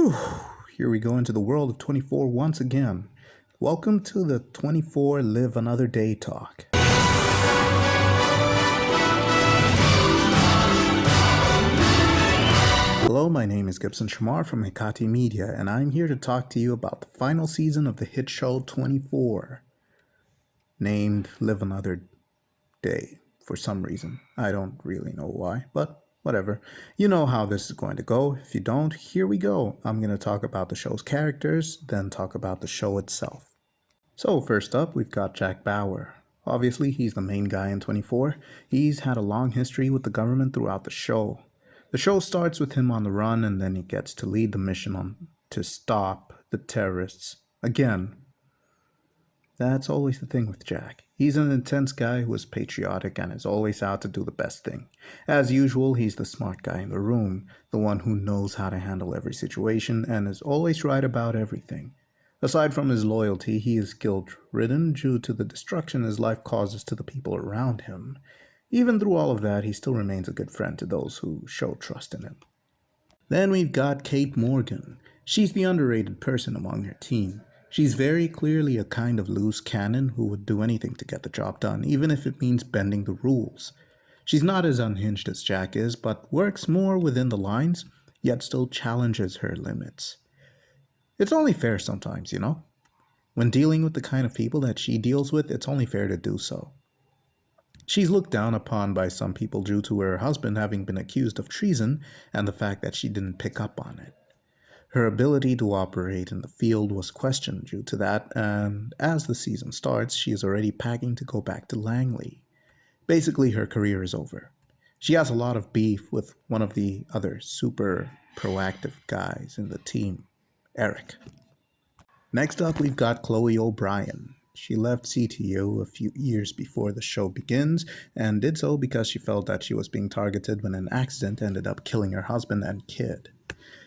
Whew, here we go into the world of 24 once again. Welcome to the 24 Live Another Day talk. Hello, my name is Gibson Shamar from Hikati Media, and I'm here to talk to you about the final season of the hit show 24, named Live Another Day for some reason. I don't really know why, but whatever. You know how this is going to go. If you don't, here we go. I'm going to talk about the show's characters, then talk about the show itself. So first up, we've got Jack Bauer. Obviously, he's the main guy in 24. He's had a long history with the government throughout the show. The show starts with him on the run, and then he gets to lead the mission to stop the terrorists. Again, that's always the thing with Jack. He's an intense guy who is patriotic and is always out to do the best thing. As usual, he's the smart guy in the room, the one who knows how to handle every situation and is always right about everything. Aside from his loyalty, he is guilt-ridden due to the destruction his life causes to the people around him. Even through all of that, he still remains a good friend to those who show trust in him. Then we've got Kate Morgan. She's the underrated person among her team. She's very clearly a kind of loose cannon who would do anything to get the job done, even if it means bending the rules. She's not as unhinged as Jack is, but works more within the lines, yet still challenges her limits. It's only fair sometimes, you know? When dealing with the kind of people that she deals with, it's only fair to do so. She's looked down upon by some people due to her husband having been accused of treason and the fact that she didn't pick up on it. Her ability to operate in the field was questioned due to that, and as the season starts, she is already packing to go back to Langley. Basically, her career is over. She has a lot of beef with one of the other super proactive guys in the team, Eric. Next up, we've got Chloe O'Brien. She left CTU a few years before the show begins, and did so because she felt that she was being targeted when an accident ended up killing her husband and kid.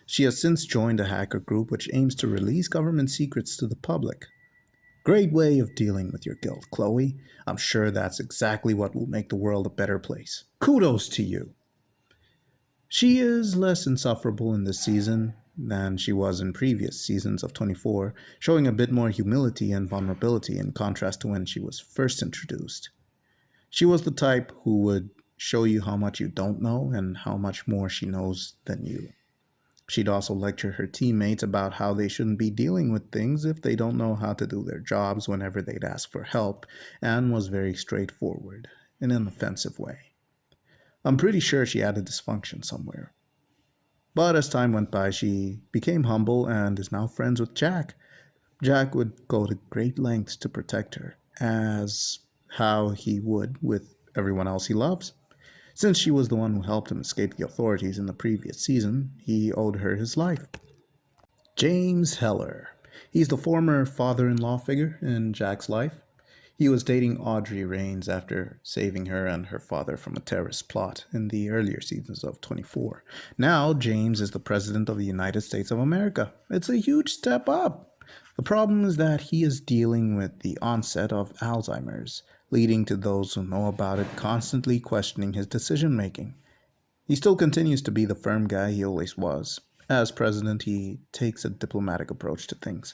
She has since joined a hacker group which aims to release government secrets to the public. Great way of dealing with your guilt, Chloe. I'm sure that's exactly what will make the world a better place. Kudos to you. She is less insufferable in this season than she was in previous seasons of 24, showing a bit more humility and vulnerability in contrast to when she was first introduced. She was the type who would show you how much you don't know and how much more she knows than you. She'd also lecture her teammates about how they shouldn't be dealing with things if they don't know how to do their jobs whenever they'd ask for help, and was very straightforward, in an offensive way. I'm pretty sure she had a dysfunction somewhere. But as time went by, she became humble and is now friends with Jack. Jack would go to great lengths to protect her, as how he would with everyone else he loves. Since she was the one who helped him escape the authorities in the previous season, he owed her his life. James Heller. He's the former father-in-law figure in Jack's life. He was dating Audrey Raines after saving her and her father from a terrorist plot in the earlier seasons of 24. Now, James is the President of the United States of America. It's a huge step up. The problem is that he is dealing with the onset of Alzheimer's, leading to those who know about it constantly questioning his decision-making. He still continues to be the firm guy he always was. As president, he takes a diplomatic approach to things.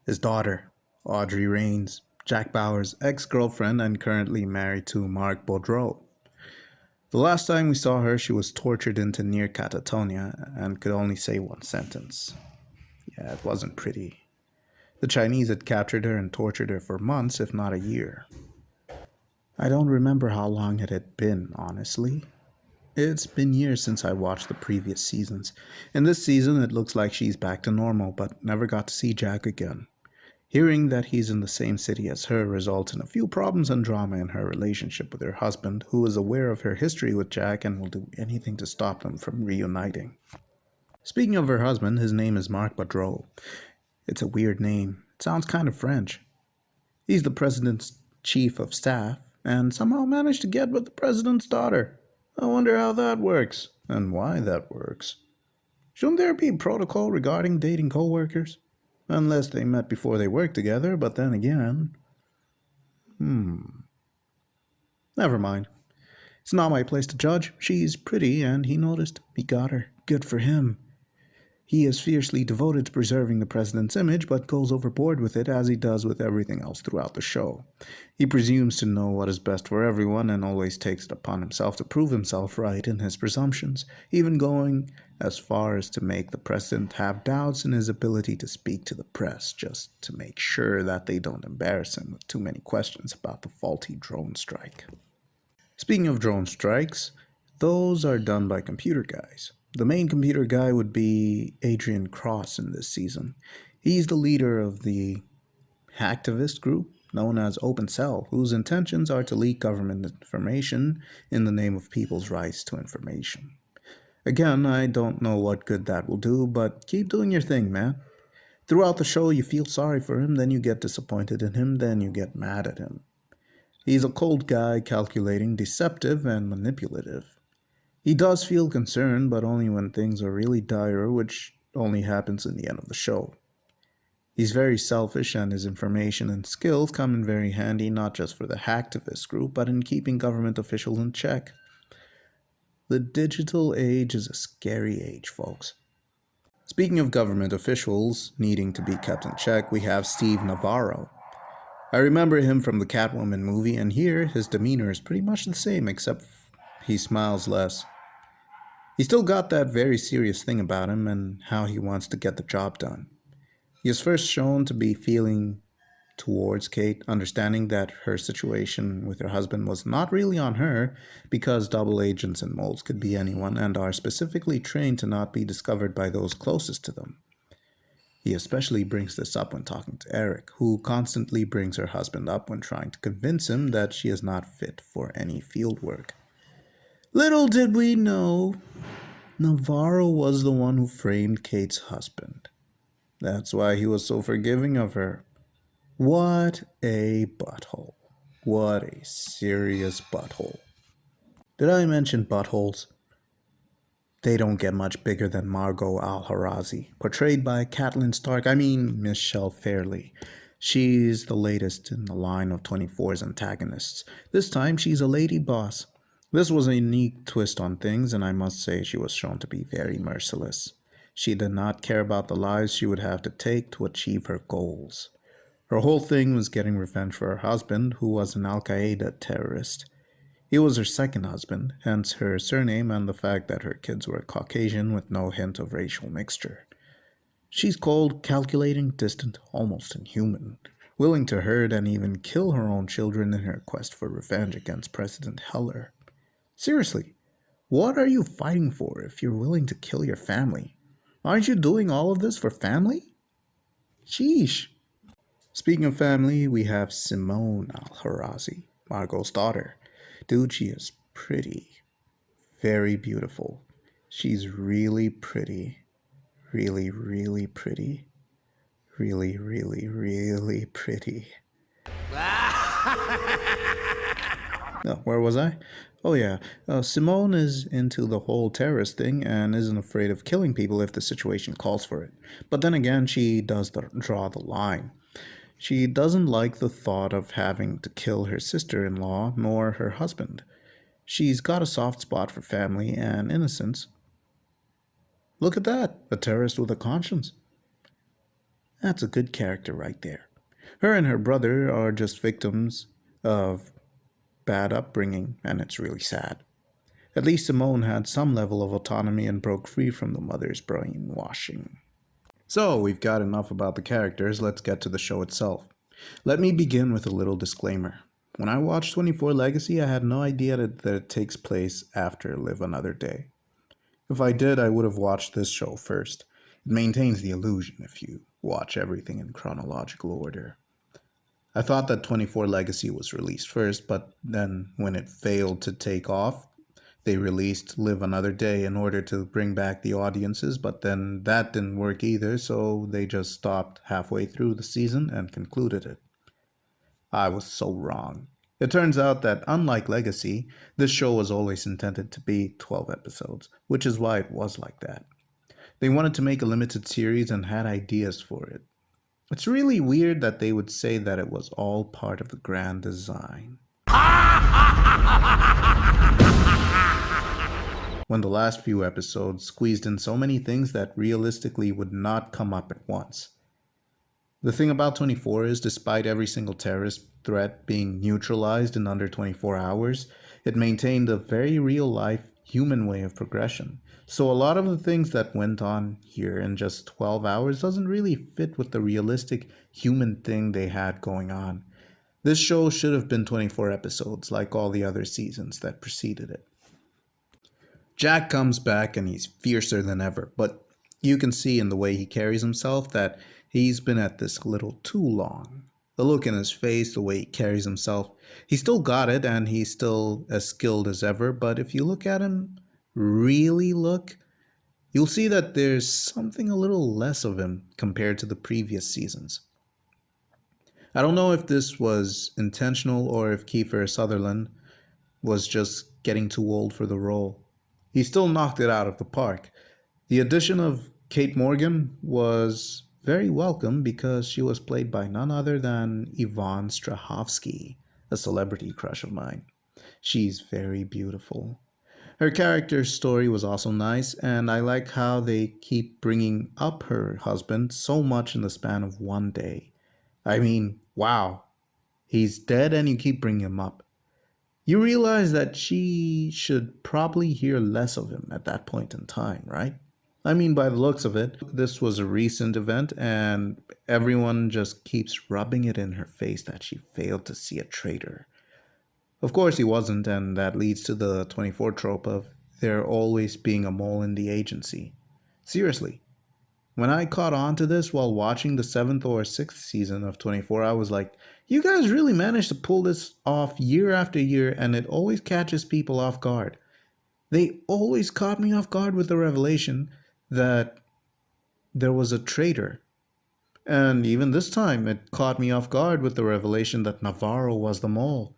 His daughter, Audrey Raines, Jack Bauer's ex-girlfriend and currently married to Mark Badro. The last time we saw her, she was tortured into near catatonia and could only say one sentence. Yeah, it wasn't pretty. The Chinese had captured her and tortured her for months, if not a year. I don't remember how long it had been, honestly. It's been years since I watched the previous seasons. In this season, it looks like she's back to normal, but never got to see Jack again. Hearing that he's in the same city as her results in a few problems and drama in her relationship with her husband, who is aware of her history with Jack and will do anything to stop them from reuniting. Speaking of her husband, his name is Mark Badro. It's a weird name. It sounds kind of French. He's the president's chief of staff, and somehow managed to get with the president's daughter. I wonder how that works, and why that works. Shouldn't there be protocol regarding dating co-workers? Unless they met before they worked together, but then again... Never mind. It's not my place to judge. She's pretty, and he noticed. He got her. Good for him. He is fiercely devoted to preserving the president's image, but goes overboard with it as he does with everything else throughout the show. He presumes to know what is best for everyone and always takes it upon himself to prove himself right in his presumptions, even going as far as to make the president have doubts in his ability to speak to the press, just to make sure that they don't embarrass him with too many questions about the faulty drone strike. Speaking of drone strikes, those are done by computer guys. The main computer guy would be Adrian Cross in this season. He's the leader of the hacktivist group known as Open Cell, whose intentions are to leak government information in the name of people's rights to information. Again, I don't know what good that will do, but keep doing your thing, man. Throughout the show, you feel sorry for him, then you get disappointed in him, then you get mad at him. He's a cold guy, calculating, deceptive, and manipulative. He does feel concerned, but only when things are really dire, which only happens in the end of the show. He's very selfish, and his information and skills come in very handy not just for the hacktivist group, but in keeping government officials in check. The digital age is a scary age, folks. Speaking of government officials needing to be kept in check, we have Steve Navarro. I remember him from the Catwoman movie, and here his demeanor is pretty much the same, except he smiles less. He still got that very serious thing about him and how he wants to get the job done. He is first shown to be feeling towards Kate, understanding that her situation with her husband was not really on her because double agents and moles could be anyone and are specifically trained to not be discovered by those closest to them. He especially brings this up when talking to Eric, who constantly brings her husband up when trying to convince him that she is not fit for any field work. Little did we know, Navarro was the one who framed Kate's husband. That's why he was so forgiving of her. What a butthole. What a serious butthole. Did I mention buttholes? They don't get much bigger than Margot Al-Harazi, portrayed by Michelle Fairley. She's the latest in the line of 24's antagonists. This time, she's a lady boss. This was a unique twist on things, and I must say she was shown to be very merciless. She did not care about the lives she would have to take to achieve her goals. Her whole thing was getting revenge for her husband, who was an Al-Qaeda terrorist. He was her second husband, hence her surname and the fact that her kids were Caucasian with no hint of racial mixture. She's cold, calculating, distant, almost inhuman, willing to hurt and even kill her own children in her quest for revenge against President Heller. Seriously, what are you fighting for if you're willing to kill your family? Aren't you doing all of this for family? Sheesh. Speaking of family, we have Simone Al-Harazi, Margot's daughter. Dude, she is pretty. Very beautiful. She's really pretty. Really, really pretty. Really, really, really pretty. Where was I? Oh yeah, Simone is into the whole terrorist thing and isn't afraid of killing people if the situation calls for it. But then again, she does draw the line. She doesn't like the thought of having to kill her sister-in-law nor her husband. She's got a soft spot for family and innocence. Look at that, a terrorist with a conscience. That's a good character right there. Her and her brother are just victims of bad upbringing, and it's really sad. At least Simone had some level of autonomy and broke free from the mother's brainwashing. So, we've got enough about the characters, let's get to the show itself. Let me begin with a little disclaimer. When I watched 24 Legacy, I had no idea that it takes place after Live Another Day. If I did, I would have watched this show first. It maintains the illusion if you watch everything in chronological order. I thought that 24 Legacy was released first, but then when it failed to take off, they released Live Another Day in order to bring back the audiences, but then that didn't work either, so they just stopped halfway through the season and concluded it. I was so wrong. It turns out that unlike Legacy, this show was always intended to be 12 episodes, which is why it was like that. They wanted to make a limited series and had ideas for it. It's really weird that they would say that it was all part of the grand design. when the last few episodes squeezed in so many things that realistically would not come up at once. The thing about 24 is, despite every single terrorist threat being neutralized in under 24 hours, it maintained a very real life human way of progression. So a lot of the things that went on here in just 12 hours doesn't really fit with the realistic human thing they had going on. This show should have been 24 episodes like all the other seasons that preceded it. Jack comes back and he's fiercer than ever, but you can see in the way he carries himself that he's been at this a little too long. The look in his face, the way he carries himself, he still got it and he's still as skilled as ever, but if you look at him, really look, you'll see that there's something a little less of him compared to the previous seasons. I don't know if this was intentional or if Kiefer Sutherland was just getting too old for the role. He still knocked it out of the park. The addition of Kate Morgan was very welcome because she was played by none other than Yvonne Strahovski, a celebrity crush of mine. She's very beautiful. Her character's story was also nice, and I like how they keep bringing up her husband so much in the span of one day. I mean, wow. He's dead and you keep bringing him up. You realize that she should probably hear less of him at that point in time, right? I mean, by the looks of it, this was a recent event, and everyone just keeps rubbing it in her face that she failed to see a traitor. Of course, he wasn't, and that leads to the 24 trope of there always being a mole in the agency. Seriously, when I caught on to this while watching the 7th or 6th season of 24, I was like, you guys really managed to pull this off year after year, and it always catches people off guard. They always caught me off guard with the revelation that there was a traitor. And even this time, it caught me off guard with the revelation that Navarro was the mole.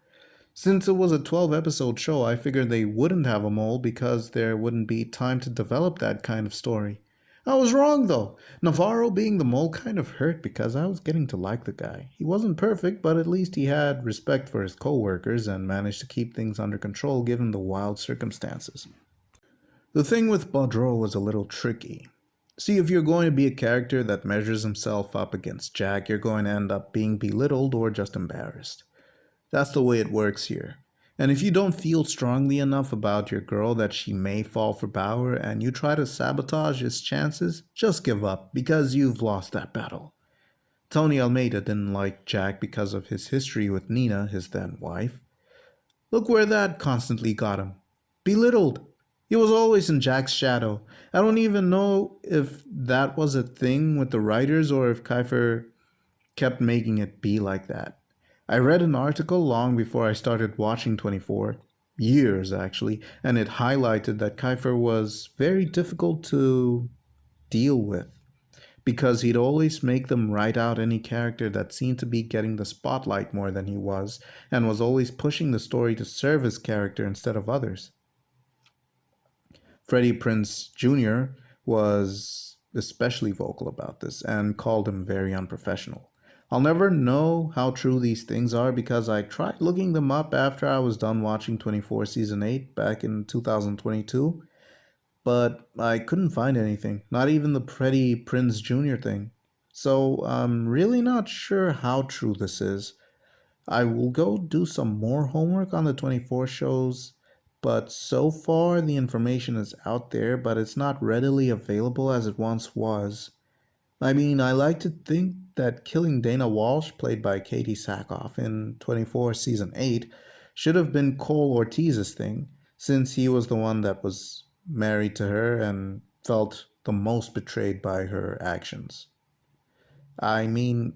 Since it was a 12 episode show, I figured they wouldn't have a mole because there wouldn't be time to develop that kind of story. I was wrong though. Navarro being the mole kind of hurt because I was getting to like the guy. He wasn't perfect, but at least he had respect for his co-workers and managed to keep things under control given the wild circumstances. The thing with Badro was a little tricky. See, if you're going to be a character that measures himself up against Jack, you're going to end up being belittled or just embarrassed. That's the way it works here. And if you don't feel strongly enough about your girl that she may fall for Bauer and you try to sabotage his chances, just give up because you've lost that battle. Tony Almeida didn't like Jack because of his history with Nina, his then wife. Look where that constantly got him. Belittled. He was always in Jack's shadow. I don't even know if that was a thing with the writers or if Kiefer kept making it be like that. I read an article long before I started watching 24, years actually, and it highlighted that Kiefer was very difficult to deal with because he'd always make them write out any character that seemed to be getting the spotlight more than he was, and was always pushing the story to serve his character instead of others. Freddie Prinze Jr. was especially vocal about this and called him very unprofessional. I'll never know how true these things are because I tried looking them up after I was done watching 24 Season 8 back in 2022, but I couldn't find anything, not even the Freddie Prinze Jr. thing. So I'm really not sure how true this is. I will go do some more homework on the 24 shows, but so far the information is out there, but it's not readily available as it once was. I mean, I like to think that killing Dana Walsh, played by Katie Sackhoff in 24 Season 8, should have been Cole Ortiz's thing, since he was the one that was married to her and felt the most betrayed by her actions. I mean,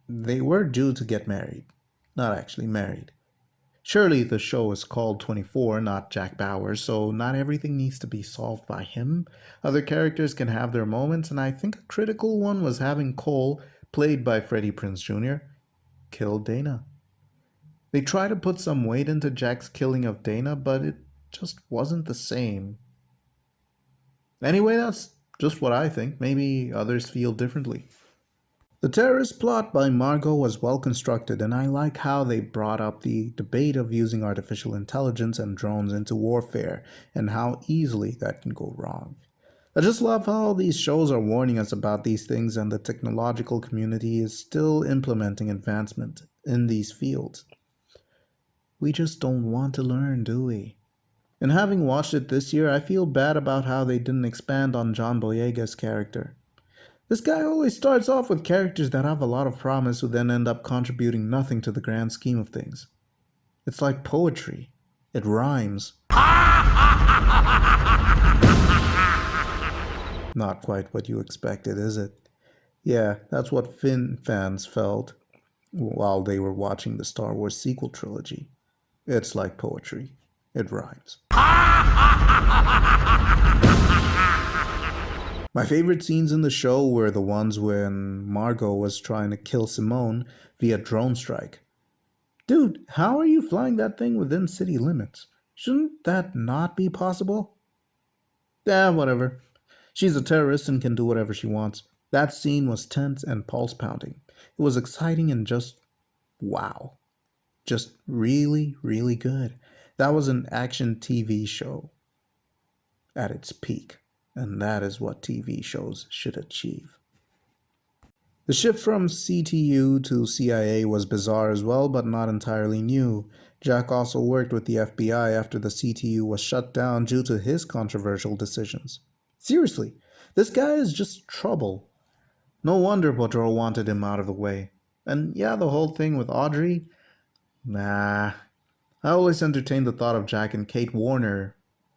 they were due to get married, not actually married. Surely the show is called 24, not Jack Bauer, so not everything needs to be solved by him. Other characters can have their moments, and I think a critical one was having Cole, played by Freddie Prinze Jr., kill Dana. They try to put some weight into Jack's killing of Dana, but it just wasn't the same. Anyway, that's just what I think. Maybe others feel differently. The terrorist plot by Margot was well constructed, and I like how they brought up the debate of using artificial intelligence and drones into warfare and how easily that can go wrong. I just love how these shows are warning us about these things, and the technological community is still implementing advancement in these fields. We just don't want to learn, do we? And having watched it this year, I feel bad about how they didn't expand on John Boyega's character. This guy always starts off with characters that have a lot of promise who then end up contributing nothing to the grand scheme of things. It's like poetry. It rhymes. Not quite what you expected, is it? Yeah, that's what Finn fans felt while they were watching the Star Wars sequel trilogy. It's like poetry. It rhymes. My favorite scenes in the show were the ones when Margot was trying to kill Simone via drone strike. Dude, how are you flying that thing within city limits? Shouldn't that not be possible? Whatever. She's a terrorist and can do whatever she wants. That scene was tense and pulse pounding. It was exciting and just wow. Just really, really good. That was an action TV show at its peak, and that is what TV shows should achieve. The shift from CTU to CIA was bizarre as well, but not entirely new. Jack also worked with the FBI after the CTU was shut down due to his controversial decisions. Seriously, this guy is just trouble. No wonder Badro wanted him out of the way. And yeah, the whole thing with Audrey? Nah. I always entertained the thought of Jack and Kate Warner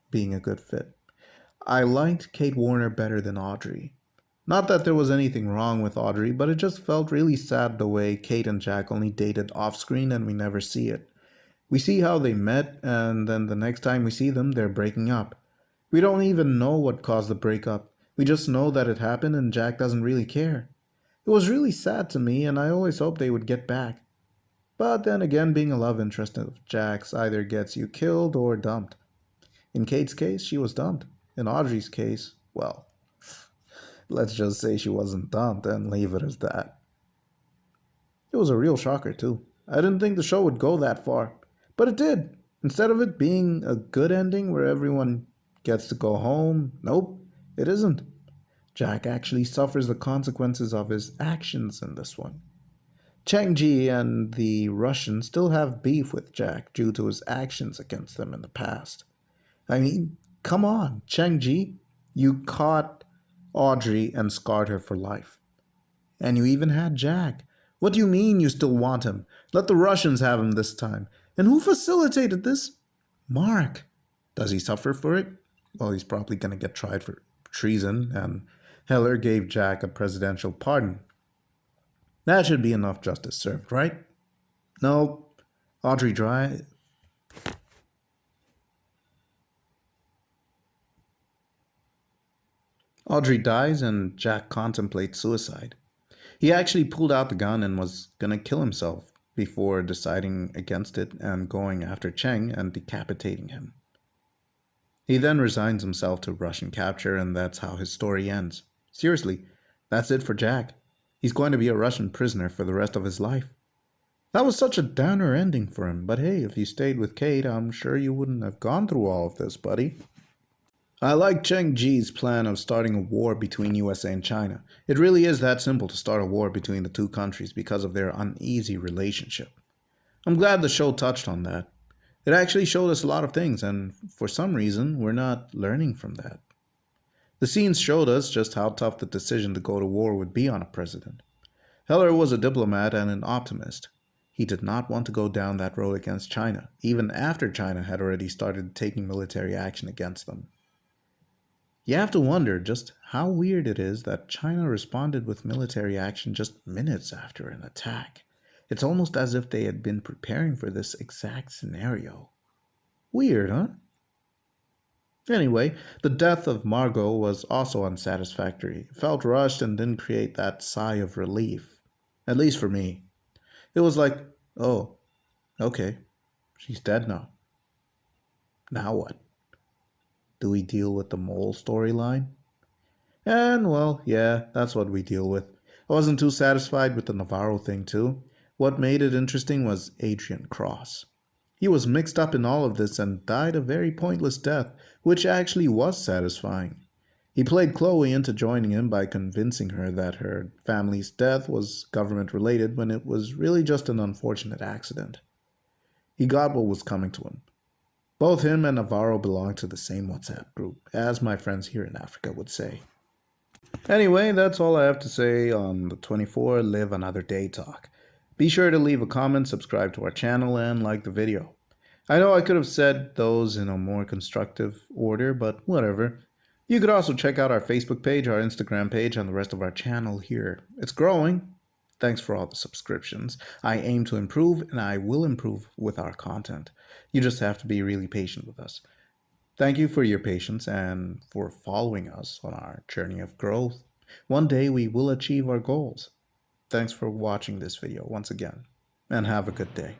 being a good fit. I liked Kate Warner better than Audrey. Not that there was anything wrong with Audrey, but it just felt really sad the way Kate and Jack only dated off screen and we never see it. We see how they met, and then the next time we see them, they're breaking up. We don't even know what caused the breakup. We just know that it happened and Jack doesn't really care. It was really sad to me, and I always hoped they would get back. But then again, being a love interest of Jack's either gets you killed or dumped. In Kate's case, she was dumped. In Audrey's case, well, let's just say she wasn't dumped and leave it as that. It was a real shocker, too. I didn't think the show would go that far, but it did. Instead of it being a good ending where everyone gets to go home, nope, it isn't. Jack actually suffers the consequences of his actions in this one. Chang Ji and the Russians still have beef with Jack due to his actions against them in the past. I mean, come on, Chang Ji, you caught Audrey and scarred her for life. And you even had Jack. What do you mean you still want him? Let the Russians have him this time. And who facilitated this? Mark. Does he suffer for it? Well, he's probably going to get tried for treason, and Heller gave Jack a presidential pardon. That should be enough justice served, right? No, Audrey Dry. Audrey dies and Jack contemplates suicide. He actually pulled out the gun and was gonna kill himself before deciding against it and going after Cheng and decapitating him. He then resigns himself to Russian capture, and that's how his story ends. Seriously, that's it for Jack. He's going to be a Russian prisoner for the rest of his life. That was such a downer ending for him, but hey, if you stayed with Kate, I'm sure you wouldn't have gone through all of this, buddy. I like Cheng Ji's plan of starting a war between USA and China. It really is that simple to start a war between the two countries because of their uneasy relationship. I'm glad the show touched on that. It actually showed us a lot of things, and for some reason, we're not learning from that. The scenes showed us just how tough the decision to go to war would be on a president. Heller was a diplomat and an optimist. He did not want to go down that road against China, even after China had already started taking military action against them. You have to wonder just how weird it is that China responded with military action just minutes after an attack. It's almost as if they had been preparing for this exact scenario. Weird, huh? Anyway, the death of Margot was also unsatisfactory. It felt rushed and didn't create that sigh of relief. At least for me. It was like, oh, okay, she's dead now. Now what? Do we deal with the mole storyline? And well, yeah, that's what we deal with. I wasn't too satisfied with the Navarro thing, too. What made it interesting was Adrian Cross. He was mixed up in all of this and died a very pointless death, which actually was satisfying. He played Chloe into joining him by convincing her that her family's death was government related when it was really just an unfortunate accident. He got what was coming to him. Both him and Navarro belong to the same WhatsApp group, as my friends here in Africa would say. Anyway, that's all I have to say on the 24 Live Another Day talk. Be sure to leave a comment, subscribe to our channel, and like the video. I know I could have said those in a more constructive order, but whatever. You could also check out our Facebook page, our Instagram page, and the rest of our channel here. It's growing. Thanks for all the subscriptions. I aim to improve, and I will improve with our content. You just have to be really patient with us. Thank you for your patience and for following us on our journey of growth. One day we will achieve our goals. Thanks for watching this video once again, and have a good day.